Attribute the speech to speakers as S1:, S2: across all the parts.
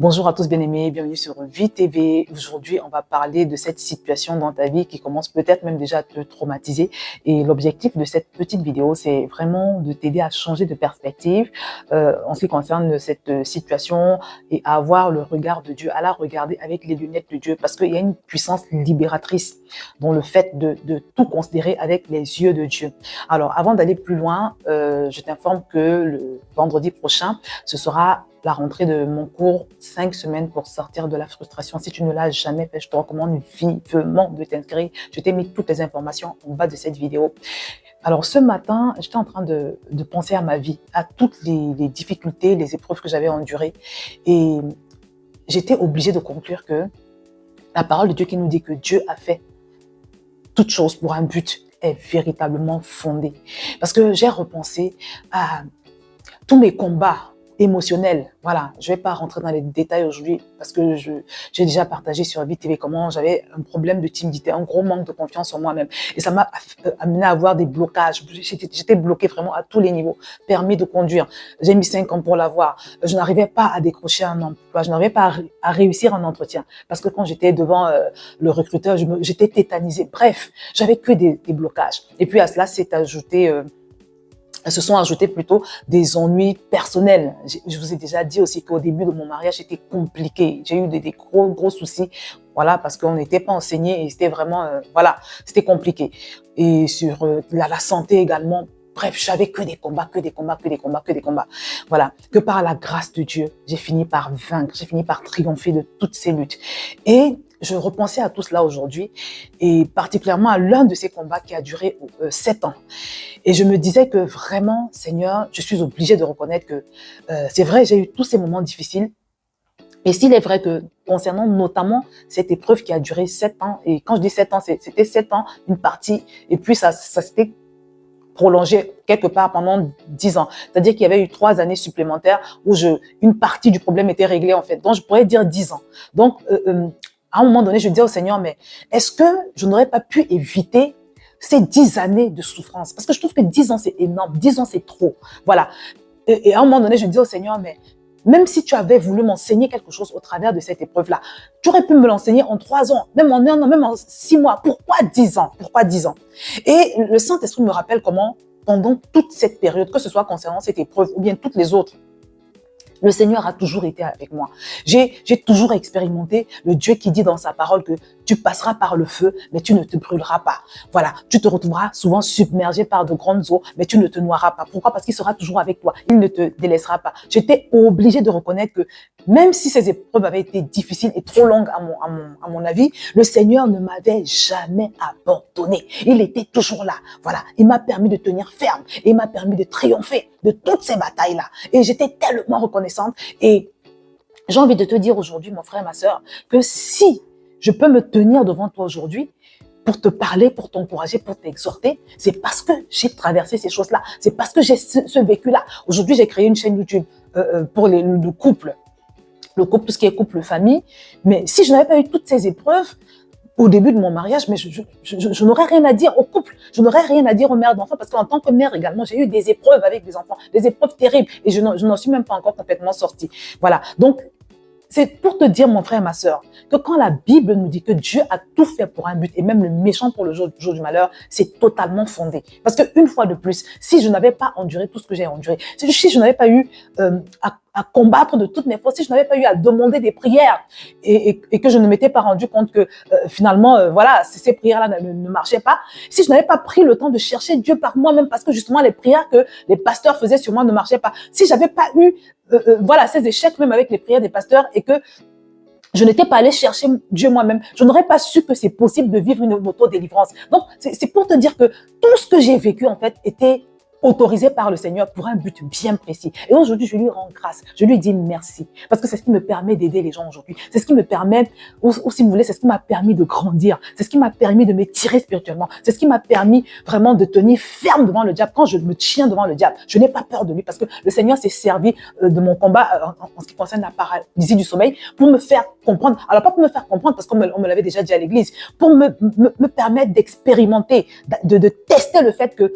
S1: Bonjour à tous bien-aimés, bienvenue sur Vie TV. Aujourd'hui, on va parler de cette situation dans ta vie qui commence peut-être même déjà à te traumatiser. Et l'objectif de cette petite vidéo, c'est vraiment de t'aider à changer de perspective en ce qui concerne cette situation et à avoir le regard de Dieu, à la regarder avec les lunettes de Dieu, parce qu'il y a une puissance libératrice dans le fait de tout considérer avec les yeux de Dieu. Alors, avant d'aller plus loin, je t'informe que le vendredi prochain, ce sera la rentrée de mon cours 5 semaines pour sortir de la frustration. Si tu ne l'as jamais fait, je te recommande vivement de t'inscrire. Je t'ai mis toutes les informations en bas de cette vidéo. Alors ce matin, j'étais en train de penser à ma vie, à toutes les difficultés, les épreuves que j'avais endurées. Et j'étais obligée de conclure que la parole de Dieu qui nous dit que Dieu a fait toute chose pour un but est véritablement fondée. Parce que j'ai repensé à tous mes combats émotionnel. Voilà, je ne vais pas rentrer dans les détails aujourd'hui parce que j'ai déjà partagé sur Vie TV comment j'avais un problème de timidité, un gros manque de confiance en moi-même. Et ça m'a amené à avoir des blocages. J'étais bloquée vraiment à tous les niveaux. Permis de conduire, j'ai mis 5 ans pour l'avoir. Je n'arrivais pas à décrocher un emploi, je n'arrivais pas à réussir un entretien parce que quand j'étais devant le recruteur, j'étais tétanisée. Bref, j'avais que des blocages. Et puis à cela s'est ajouté... se sont ajoutés plutôt des ennuis personnels. Je vous ai déjà dit aussi qu'au début de mon mariage, c'était compliqué. J'ai eu des gros soucis, voilà, parce qu'on n'était pas enseigné et c'était vraiment, voilà, c'était compliqué. Et sur la santé également. Bref, j'avais que des combats. Voilà, que par la grâce de Dieu, j'ai fini par vaincre, j'ai fini par triompher de toutes ces luttes. Et je repensais à tout cela aujourd'hui et particulièrement à l'un de ces combats qui a duré 7 ans. Et je me disais que vraiment, Seigneur, je suis obligée de reconnaître que c'est vrai, j'ai eu tous ces moments difficiles. Et s'il est vrai que concernant notamment cette épreuve qui a duré 7 ans, et quand je dis 7 ans, c'était 7 ans, une partie, et puis ça s'était prolongé quelque part pendant 10 ans. C'est-à-dire qu'il y avait eu 3 années supplémentaires où une partie du problème était réglée en fait. Donc je pourrais dire 10 ans. Donc à un moment donné, je disais au Seigneur, mais est-ce que je n'aurais pas pu éviter ces 10 années de souffrance? Parce que je trouve que 10 ans, c'est énorme. 10 ans, c'est trop. Voilà. Et à un moment donné, je disais au Seigneur, mais même si tu avais voulu m'enseigner quelque chose au travers de cette épreuve-là, tu aurais pu me l'enseigner en 3 ans, même en 1 an, même en 6 mois. Pourquoi 10 ans? Pourquoi 10 ans? Et le Saint-Esprit me rappelle comment, pendant toute cette période, que ce soit concernant cette épreuve ou bien toutes les autres, le Seigneur a toujours été avec moi. J'ai toujours expérimenté le Dieu qui dit dans sa parole que tu passeras par le feu, mais tu ne te brûleras pas. Voilà, tu te retrouveras souvent submergé par de grandes eaux, mais tu ne te noieras pas. Pourquoi? Parce qu'il sera toujours avec toi. Il ne te délaissera pas. J'étais obligée de reconnaître que même si ces épreuves avaient été difficiles et trop longues à mon avis, le Seigneur ne m'avait jamais abandonné. Il était toujours là. Voilà, il m'a permis de tenir ferme et il m'a permis de triompher de toutes ces batailles-là. Et j'étais tellement reconnaissante. Et j'ai envie de te dire aujourd'hui, mon frère, ma sœur, que si je peux me tenir devant toi aujourd'hui, pour te parler, pour t'encourager, pour t'exhorter, c'est parce que j'ai traversé ces choses-là. C'est parce que j'ai ce vécu-là. Aujourd'hui, j'ai créé une chaîne YouTube pour le couple, tout ce qui est couple, famille. Mais si je n'avais pas eu toutes ces épreuves, au début de mon mariage, mais je n'aurais rien à dire au couple, je n'aurais rien à dire aux mères d'enfants, parce qu'en tant que mère également, j'ai eu des épreuves avec des enfants, des épreuves terribles, et je n'en suis même pas encore complètement sortie. Voilà, donc c'est pour te dire, mon frère, ma sœur, que quand la Bible nous dit que Dieu a tout fait pour un but, et même le méchant pour le jour du malheur, c'est totalement fondé. Parce qu'une fois de plus, si je n'avais pas enduré tout ce que j'ai enduré, si je n'avais pas eu à combattre de toutes mes forces, si je n'avais pas eu à demander des prières et que je ne m'étais pas rendu compte que finalement, voilà, ces prières-là ne marchaient pas, si je n'avais pas pris le temps de chercher Dieu par moi-même, parce que justement les prières que les pasteurs faisaient sur moi ne marchaient pas, si j'avais pas eu voilà, ces échecs même avec les prières des pasteurs et que je n'étais pas allée chercher Dieu moi-même, je n'aurais pas su que c'est possible de vivre une auto-délivrance. Donc, c'est pour te dire que tout ce que j'ai vécu, en fait, était autorisé par le Seigneur pour un but bien précis. Et aujourd'hui, je lui rends grâce. Je lui dis merci. Parce que c'est ce qui me permet d'aider les gens aujourd'hui. C'est ce qui me permet, ou si vous voulez, c'est ce qui m'a permis de grandir. C'est ce qui m'a permis de m'étirer spirituellement. C'est ce qui m'a permis vraiment de tenir ferme devant le diable. Quand je me tiens devant le diable, je n'ai pas peur de lui parce que le Seigneur s'est servi de mon combat en ce qui concerne la paralysie du sommeil pour me faire comprendre. Alors, pas pour me faire comprendre parce qu'on me l'avait déjà dit à l'église, pour me permettre d'expérimenter, de tester le fait que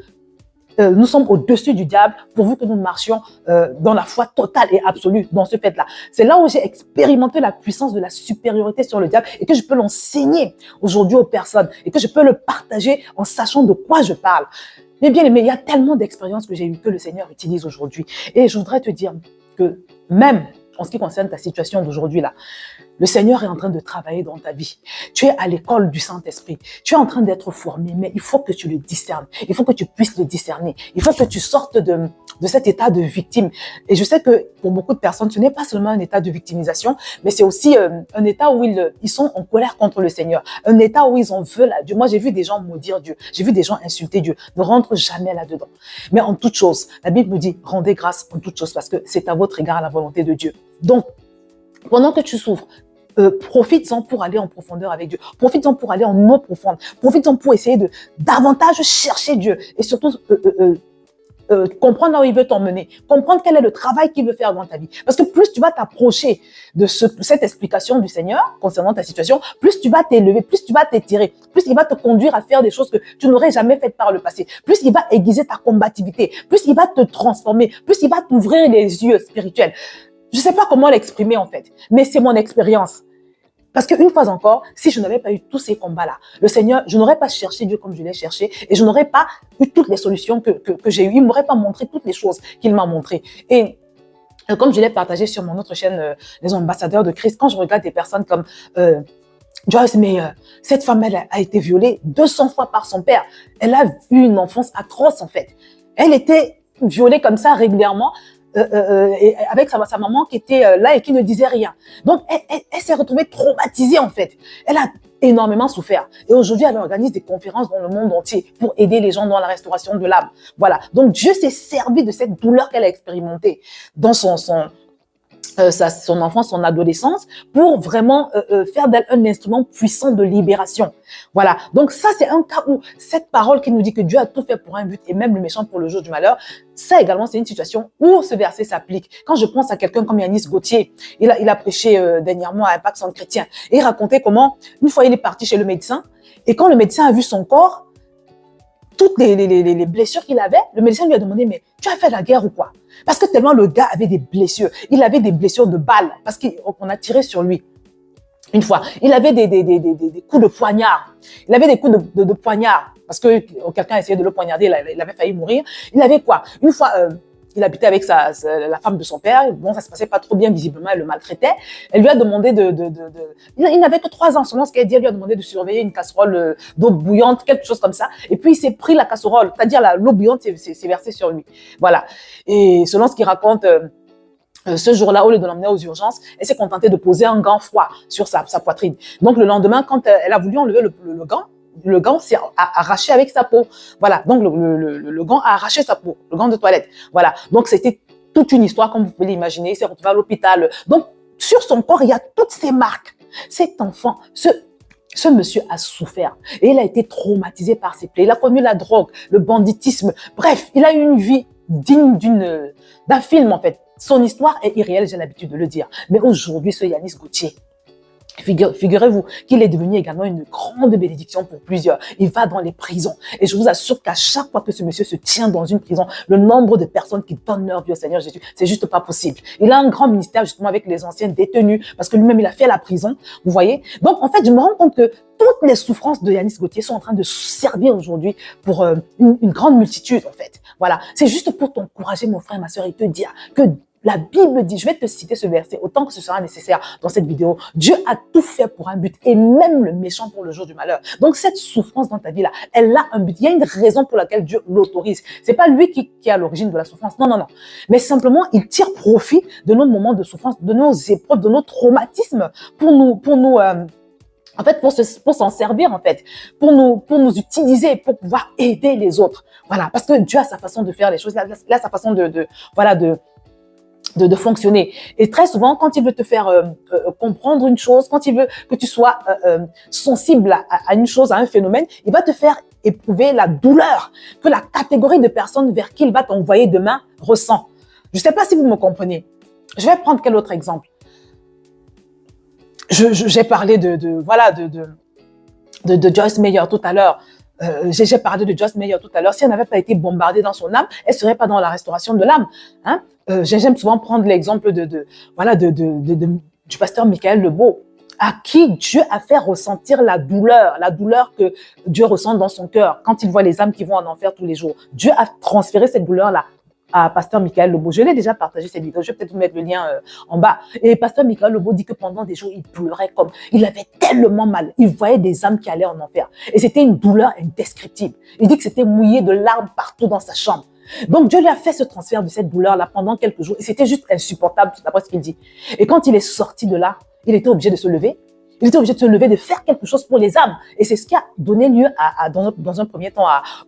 S1: nous sommes au-dessus du diable pourvu que nous marchions dans la foi totale et absolue dans ce fait-là. C'est là où j'ai expérimenté la puissance de la supériorité sur le diable et que je peux l'enseigner aujourd'hui aux personnes et que je peux le partager en sachant de quoi je parle. Mais bien aimé, il y a tellement d'expériences que j'ai eues que le Seigneur utilise aujourd'hui. Et je voudrais te dire que même en ce qui concerne ta situation d'aujourd'hui là, le Seigneur est en train de travailler dans ta vie. Tu es à l'école du Saint-Esprit. Tu es en train d'être formé, mais il faut que tu le discernes. Il faut que tu puisses le discerner. Il faut que tu sortes de cet état de victime. Et je sais que pour beaucoup de personnes, ce n'est pas seulement un état de victimisation, mais c'est aussi un état où ils sont en colère contre le Seigneur. Un état où ils en veulent à Dieu. Moi, j'ai vu des gens maudire Dieu. J'ai vu des gens insulter Dieu. Ne rentre jamais là-dedans. Mais en toute chose, la Bible nous dit, rendez grâce en toute chose parce que c'est à votre égard la volonté de Dieu. Donc, pendant que tu souffres, profites-en pour aller en profondeur avec Dieu. Profites-en pour aller en eau profonde. Profites-en pour essayer de davantage chercher Dieu. Et surtout, comprendre là où il veut t'emmener. Comprendre quel est le travail qu'il veut faire dans ta vie. Parce que plus tu vas t'approcher de cette explication du Seigneur concernant ta situation, plus tu vas t'élever, plus tu vas t'étirer, plus il va te conduire à faire des choses que tu n'aurais jamais faites par le passé. Plus il va aiguiser ta combativité. Plus il va te transformer. Plus il va t'ouvrir les yeux spirituels. Je ne sais pas comment l'exprimer en fait, mais c'est mon expérience. Parce qu'une fois encore, si je n'avais pas eu tous ces combats-là, le Seigneur, je n'aurais pas cherché Dieu comme je l'ai cherché et je n'aurais pas eu toutes les solutions que j'ai eues. Il ne m'aurait pas montré toutes les choses qu'il m'a montrées. Et comme je l'ai partagé sur mon autre chaîne, les ambassadeurs de Christ, quand je regarde des personnes comme Joyce Meyer, cette femme, elle a été violée 200 fois par son père. Elle a eu une enfance atroce en fait. Elle était violée comme ça régulièrement. Et avec sa maman qui était là et qui ne disait rien. Donc, elle s'est retrouvée traumatisée en fait. Elle a énormément souffert. Et aujourd'hui, elle organise des conférences dans le monde entier pour aider les gens dans la restauration de l'âme. Voilà. Donc, Dieu s'est servi de cette douleur qu'elle a expérimentée dans son enfance, son adolescence, pour vraiment faire d'elle un instrument puissant de libération. Voilà. Donc ça, c'est un cas où cette parole qui nous dit que Dieu a tout fait pour un but et même le méchant pour le jour du malheur, ça également, c'est une situation où ce verset s'applique. Quand je pense à quelqu'un comme Yanis Gauthier, il a prêché dernièrement à Impact Centre Chrétien et il racontait comment, une fois, il est parti chez le médecin et quand le médecin a vu son corps, toutes les blessures qu'il avait, le médecin lui a demandé, mais tu as fait la guerre ou quoi? Parce que tellement le gars avait des blessures. Il avait des blessures de balles parce qu'on a tiré sur lui. Une fois, il avait des coups de poignard. Il avait des coups de poignard parce que quelqu'un a essayé de le poignarder, il avait failli mourir. Il avait quoi? Une fois, il habitait avec la femme de son père. Bon, ça se passait pas trop bien, visiblement, elle le maltraitait. Elle lui a demandé il n'avait que 3 ans, selon ce qu'elle dit, elle lui a demandé de surveiller une casserole d'eau bouillante, quelque chose comme ça. Et puis, il s'est pris la casserole, c'est-à-dire l'eau bouillante s'est versée sur lui. Voilà. Et selon ce qu'il raconte, ce jour-là, au lieu de l'emmener aux urgences, elle s'est contentée de poser un gant froid sur sa poitrine. Donc, le lendemain, quand elle a voulu enlever le gant s'est arraché avec sa peau. Voilà. Donc, le gant a arraché sa peau, le gant de toilette. Voilà. Donc, c'était toute une histoire, comme vous pouvez l'imaginer. Il s'est retrouvé à l'hôpital. Donc, sur son corps, il y a toutes ces marques. Cet enfant, ce monsieur a souffert et il a été traumatisé par ses plaies. Il a connu la drogue, le banditisme. Bref, il a eu une vie digne d'un film, en fait. Son histoire est irréelle, j'ai l'habitude de le dire. Mais aujourd'hui, ce Yanis Gauthier, figurez-vous qu'il est devenu également une grande bénédiction pour plusieurs. Il va dans les prisons. Et je vous assure qu'à chaque fois que ce monsieur se tient dans une prison, le nombre de personnes qui donnent leur vie au Seigneur Jésus, c'est juste pas possible. Il a un grand ministère justement avec les anciens détenus parce que lui-même, il a fait la prison. Vous voyez? Donc, en fait, je me rends compte que toutes les souffrances de Yanis Gauthier sont en train de servir aujourd'hui pour une grande multitude, en fait. Voilà. C'est juste pour t'encourager, mon frère, ma soeur, et te dire que la Bible dit, je vais te citer ce verset autant que ce sera nécessaire dans cette vidéo. Dieu a tout fait pour un but et même le méchant pour le jour du malheur. Donc cette souffrance dans ta vie là, elle a un but. Il y a une raison pour laquelle Dieu l'autorise. C'est pas lui qui est à l'origine de la souffrance. Non, non, non. Mais simplement, il tire profit de nos moments de souffrance, de nos épreuves, de nos traumatismes en fait, pour s'en servir, en fait, pour nous utiliser, pour pouvoir aider les autres. Voilà. Parce que Dieu a sa façon de faire les choses. Il a sa façon de fonctionner. Et très souvent, quand il veut te faire comprendre une chose, quand il veut que tu sois sensible à une chose, à un phénomène, il va te faire éprouver la douleur que la catégorie de personnes vers qui il va t'envoyer demain ressent. Je ne sais pas si vous me comprenez. Je vais prendre quel autre exemple? J'ai parlé de Joyce Meyer tout à l'heure. J'ai parlé de Joyce Meyer tout à l'heure. Si elle n'avait pas été bombardée dans son âme, elle serait pas dans la restauration de l'âme. Hein? J'aime souvent prendre l'exemple du pasteur Michael Lebeau, à qui Dieu a fait ressentir la douleur que Dieu ressent dans son cœur quand il voit les âmes qui vont en enfer tous les jours. Dieu a transféré cette douleur-là à pasteur Michael Lebeau. Je l'ai déjà partagé cette vidéo, je vais peut-être vous mettre le lien en bas. Et pasteur Michael Lebeau dit que pendant des jours, il pleurait comme, il avait tellement mal. Il voyait des âmes qui allaient en enfer. Et c'était une douleur indescriptible. Il dit que c'était mouillé de larmes partout dans sa chambre. Donc Dieu lui a fait ce transfert de cette douleur-là pendant quelques jours. Et c'était juste insupportable, d'après ce qu'il dit. Et quand il est sorti de là, il était obligé de se lever. Il était obligé de se lever, de faire quelque chose pour les âmes. Et c'est ce qui a donné lieu dans un premier temps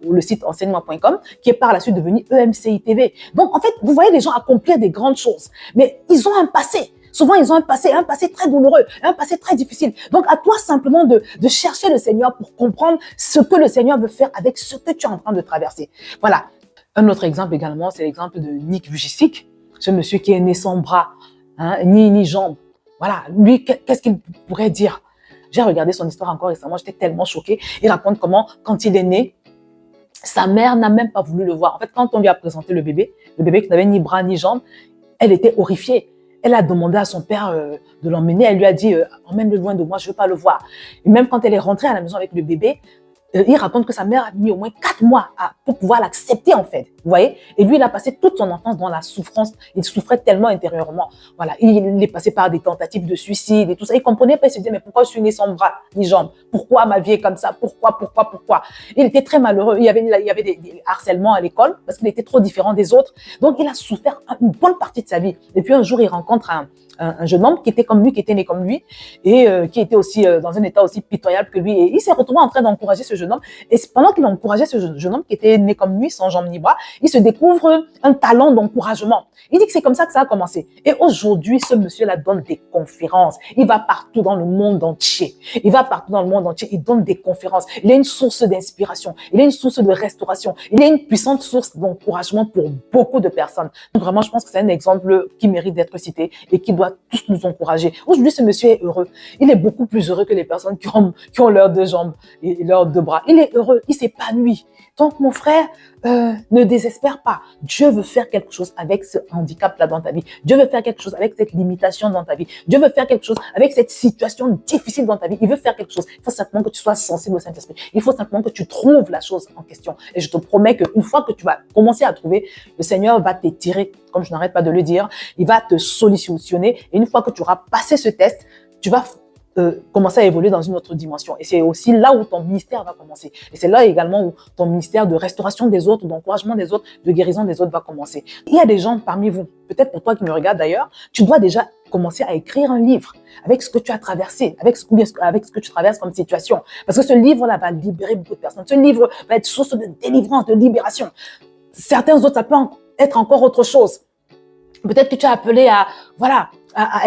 S1: le site enseignement.com, qui est par la suite devenu EMCI TV. Donc, en fait, vous voyez les gens accomplir des grandes choses. Mais ils ont un passé. Souvent, ils ont un passé très douloureux, un passé très difficile. Donc, à toi simplement de chercher le Seigneur pour comprendre ce que le Seigneur veut faire avec ce que tu es en train de traverser. Voilà. Un autre exemple également, c'est l'exemple de Nick Vujicic, ce monsieur qui est né sans bras, hein, ni jambes. Voilà, lui, qu'est-ce qu'il pourrait dire? J'ai regardé son histoire encore récemment, j'étais tellement choquée. Il raconte comment, quand il est né, sa mère n'a même pas voulu le voir. En fait, quand on lui a présenté le bébé qui n'avait ni bras ni jambes, elle était horrifiée. Elle a demandé à son père de l'emmener. Elle lui a dit, emmène-le loin de moi, je ne veux pas le voir. Et même quand elle est rentrée à la maison avec le bébé, il raconte que sa mère a mis au moins 4 mois pour pouvoir l'accepter, en fait. Vous voyez? Et lui, il a passé toute son enfance dans la souffrance. Il souffrait tellement intérieurement. Voilà. Il est passé par des tentatives de suicide et tout ça. Il comprenait pas. Il se disait, mais pourquoi je suis né sans bras ni jambes? Pourquoi ma vie est comme ça? Pourquoi? Il était très malheureux. Il y avait des harcèlements à l'école parce qu'il était trop différent des autres. Donc, il a souffert une bonne partie de sa vie. Et puis, un jour, il rencontre un jeune homme qui était comme lui, qui était né comme lui et qui était aussi dans un état aussi pitoyable que lui. Et il s'est retrouvé en train d'encourager ce jeune homme. Et pendant qu'il encourageait ce jeune homme qui était né comme lui, sans jambes ni bras, il se découvre un talent d'encouragement. Il dit que c'est comme ça que ça a commencé. Et aujourd'hui, ce monsieur-là donne des conférences. Il va partout dans le monde entier. Il donne des conférences. Il est une source d'inspiration. Il est une source de restauration. Il est une puissante source d'encouragement pour beaucoup de personnes. Donc vraiment, je pense que c'est un exemple qui mérite d'être cité et qui doit tous nous encourager. Aujourd'hui, ce monsieur est heureux. Il est beaucoup plus heureux que les personnes qui ont leurs 2 jambes et leurs 2 bras. Il est heureux, il s'épanouit. Donc, mon frère, ne désespère pas. Dieu veut faire quelque chose avec ce handicap-là dans ta vie. Dieu veut faire quelque chose avec cette limitation dans ta vie. Dieu veut faire quelque chose avec cette situation difficile dans ta vie. Il veut faire quelque chose. Il faut simplement que tu sois sensible au Saint-Esprit. Il faut simplement que tu trouves la chose en question. Et je te promets qu'une fois que tu vas commencer à trouver, le Seigneur va t'étirer, comme je n'arrête pas de le dire. Il va te solutionner. Et une fois que tu auras passé ce test, tu vas commencer à évoluer dans une autre dimension. Et c'est aussi là où ton ministère va commencer. Et c'est là également où ton ministère de restauration des autres, d'encouragement des autres, de guérison des autres va commencer. Il y a des gens parmi vous, peut-être pour toi qui me regardes d'ailleurs, tu dois déjà commencer à écrire un livre avec ce que tu as traversé, avec ce que tu traverses comme situation. Parce que ce livre-là va libérer beaucoup de personnes. Ce livre va être source de délivrance, de libération. Certains autres, ça peut être encore autre chose. Peut-être que tu as appelé à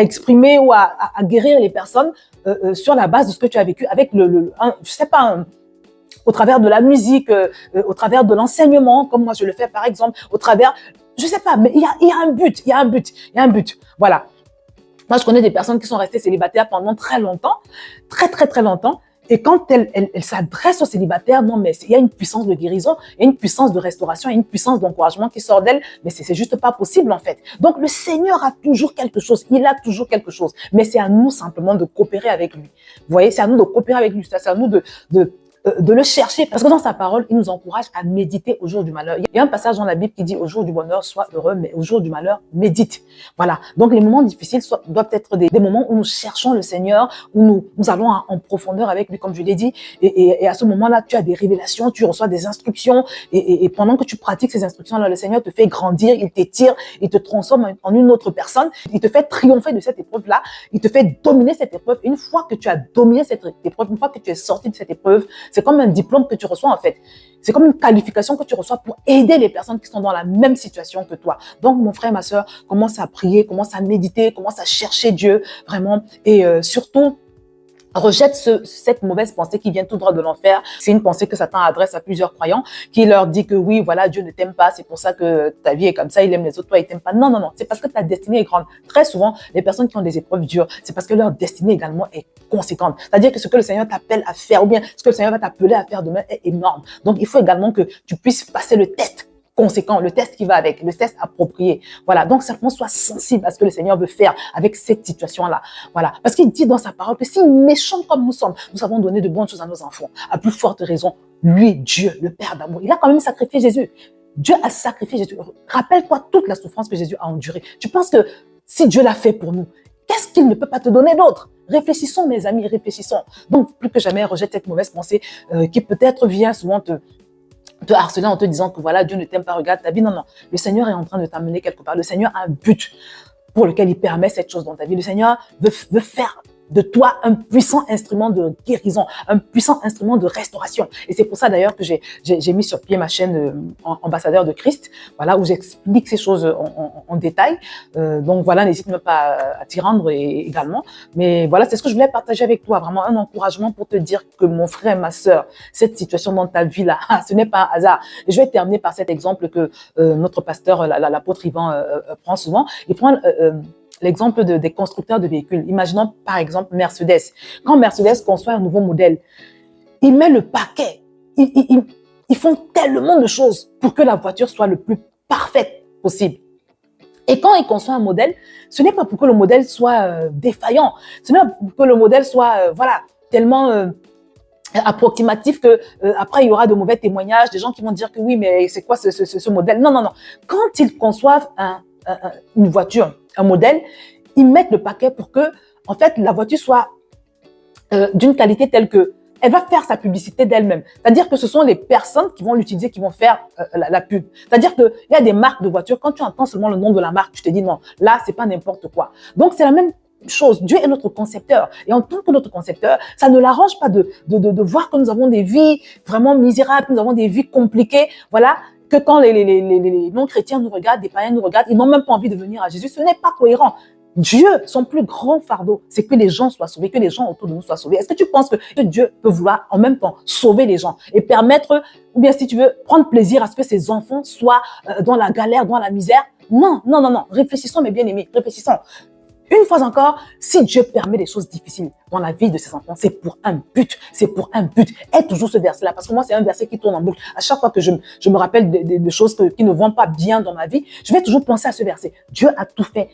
S1: exprimer ou à guérir les personnes sur la base de ce que tu as vécu avec au travers de la musique, au travers de l'enseignement, comme moi je le fais par exemple, au travers, je sais pas, mais il y a un but. Voilà. Moi, je connais des personnes qui sont restées célibataires pendant très longtemps, très longtemps. Et quand elle s'adresse aux célibataires, non, mais il y a une puissance de guérison, il y a une puissance de restauration, il y a une puissance d'encouragement qui sort d'elle, mais c'est juste pas possible, en fait. Donc, le Seigneur a toujours quelque chose, il a toujours quelque chose, mais c'est à nous simplement de coopérer avec lui. Vous voyez, c'est à nous de coopérer avec lui, c'est à nous de le chercher, parce que dans sa parole, il nous encourage à méditer au jour du malheur. Il y a un passage dans la Bible qui dit au jour du bonheur, sois heureux, mais au jour du malheur, médite. Voilà. Donc, les moments difficiles doivent être des moments où nous cherchons le Seigneur, où nous allons en profondeur avec lui, comme je l'ai dit. Et à ce moment-là, tu as des révélations, tu reçois des instructions. Et pendant que tu pratiques ces instructions-là, le Seigneur te fait grandir, il t'étire, il te transforme en une autre personne. Il te fait triompher de cette épreuve-là. Il te fait dominer cette épreuve. Une fois que tu as dominé cette épreuve, une fois que tu es sorti de cette épreuve, c'est comme un diplôme que tu reçois en fait. C'est comme une qualification que tu reçois pour aider les personnes qui sont dans la même situation que toi. Donc, mon frère, ma sœur, commence à prier, commence à méditer, commence à chercher Dieu, vraiment. Et surtout, rejette cette mauvaise pensée qui vient tout droit de l'enfer. C'est une pensée que Satan adresse à plusieurs croyants, qui leur dit que oui, voilà, Dieu ne t'aime pas, c'est pour ça que ta vie est comme ça, il aime les autres, toi, il t'aime pas. Non, non, non, c'est parce que ta destinée est grande. Très souvent, les personnes qui ont des épreuves dures, c'est parce que leur destinée également est conséquente. C'est-à-dire que ce que le Seigneur t'appelle à faire, ou bien ce que le Seigneur va t'appeler à faire demain est énorme. Donc, il faut également que tu puisses passer le test conséquent, le test qui va avec, le test approprié. Voilà. Donc, simplement, sois sensible à ce que le Seigneur veut faire avec cette situation-là. Voilà. Parce qu'il dit dans sa parole que si méchants comme nous sommes, nous avons donné de bonnes choses à nos enfants. À plus forte raison, lui, Dieu, le Père d'amour, il a quand même sacrifié Jésus. Dieu a sacrifié Jésus. Rappelle-toi toute la souffrance que Jésus a endurée. Tu penses que si Dieu l'a fait pour nous, qu'est-ce qu'il ne peut pas te donner d'autre? Réfléchissons, mes amis, réfléchissons. Donc, plus que jamais, rejette cette mauvaise pensée qui peut-être vient souvent te harceler en te disant que voilà, Dieu ne t'aime pas, regarde ta vie. Non, non. Le Seigneur est en train de t'amener quelque part. Le Seigneur a un but pour lequel il permet cette chose dans ta vie. Le Seigneur veut faire de toi un puissant instrument de guérison, un puissant instrument de restauration. Et c'est pour ça d'ailleurs que j'ai mis sur pied ma chaîne Ambassadeur de Christ, voilà, où j'explique ces choses en détail. Donc voilà, n'hésite même pas à t'y rendre également. Mais voilà, c'est ce que je voulais partager avec toi, vraiment un encouragement pour te dire que mon frère, ma sœur, cette situation dans ta vie là, ce n'est pas un hasard. Et je vais terminer par cet exemple que notre pasteur, l'apôtre Yvan, prend souvent. Il prend l'exemple des constructeurs de véhicules. Imaginons par exemple Mercedes. Quand Mercedes conçoit un nouveau modèle, il met le paquet. Ils font tellement de choses pour que la voiture soit le plus parfaite possible. Et quand ils conçoivent un modèle, ce n'est pas pour que le modèle soit défaillant. Ce n'est pas pour que le modèle soit voilà, tellement approximatif que après il y aura de mauvais témoignages, des gens qui vont dire que oui, mais c'est quoi ce modèle? Non, non, non. Quand ils conçoivent une voiture, un modèle, ils mettent le paquet pour que, en fait, la voiture soit d'une qualité telle que elle va faire sa publicité d'elle-même. C'est-à-dire que ce sont les personnes qui vont l'utiliser, qui vont faire la pub. C'est-à-dire qu'il y a des marques de voitures, quand tu entends seulement le nom de la marque, tu te dis non, là, c'est pas n'importe quoi. Donc, c'est la même chose. Dieu est notre concepteur. Et en tant que notre concepteur, ça ne l'arrange pas de voir que nous avons des vies vraiment misérables, que nous avons des vies compliquées. Voilà. Que quand les non-chrétiens nous regardent, des païens nous regardent, ils n'ont même pas envie de venir à Jésus. Ce n'est pas cohérent. Dieu, son plus grand fardeau, c'est que les gens soient sauvés, que les gens autour de nous soient sauvés. Est-ce que tu penses que Dieu peut vouloir en même temps sauver les gens et permettre, ou bien si tu veux, prendre plaisir à ce que ses enfants soient dans la galère, dans la misère? Non, non, non, non. Réfléchissons, mes bien-aimés, réfléchissons. Une fois encore, si Dieu permet des choses difficiles dans la vie de ses enfants, c'est pour un but, c'est pour un but. Aide toujours ce verset-là, parce que moi, c'est un verset qui tourne en boucle. À chaque fois que je me rappelle de choses qui ne vont pas bien dans ma vie, je vais toujours penser à ce verset. Dieu a tout fait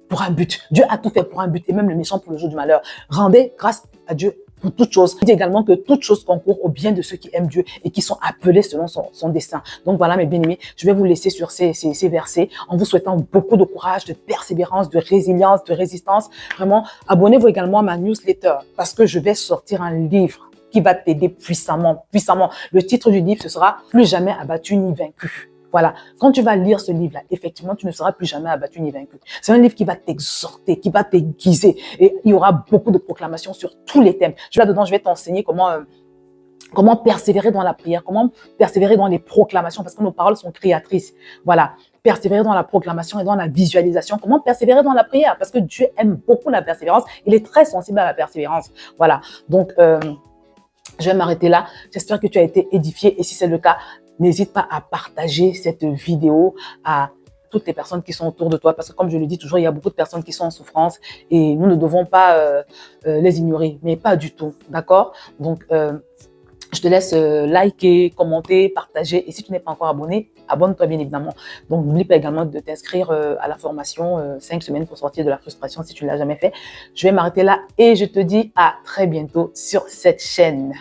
S1: pour un but. Dieu a tout fait pour un but, et même le méchant pour le jour du malheur. Rendez grâce à Dieu pour toutes choses. Il dit également que toutes choses concourent au bien de ceux qui aiment Dieu et qui sont appelés selon son destin. Donc voilà, mes bien-aimés, je vais vous laisser sur ces versets en vous souhaitant beaucoup de courage, de persévérance, de résilience, de résistance. Vraiment, abonnez-vous également à ma newsletter parce que je vais sortir un livre qui va t'aider puissamment, puissamment. Le titre du livre, ce sera « Plus jamais abattu ni vaincu ». Voilà. Quand tu vas lire ce livre-là, effectivement, tu ne seras plus jamais abattu ni vaincu. C'est un livre qui va t'exhorter, qui va t'aiguiser. Et il y aura beaucoup de proclamations sur tous les thèmes. Là-dedans, je vais t'enseigner comment persévérer dans la prière, comment persévérer dans les proclamations, parce que nos paroles sont créatrices. Voilà. Persévérer dans la proclamation et dans la visualisation. Comment persévérer dans la prière? Parce que Dieu aime beaucoup la persévérance. Il est très sensible à la persévérance. Voilà. Donc, je vais m'arrêter là. J'espère que tu as été édifié. Et si c'est le cas, n'hésite pas à partager cette vidéo à toutes les personnes qui sont autour de toi. Parce que comme je le dis toujours, il y a beaucoup de personnes qui sont en souffrance et nous ne devons pas les ignorer. Mais pas du tout. D'accord? Donc, je te laisse liker, commenter, partager. Et si tu n'es pas encore abonné, abonne-toi bien évidemment. Donc, n'oublie pas également de t'inscrire à la formation 5 semaines pour sortir de la frustration si tu ne l'as jamais fait. Je vais m'arrêter là et je te dis à très bientôt sur cette chaîne.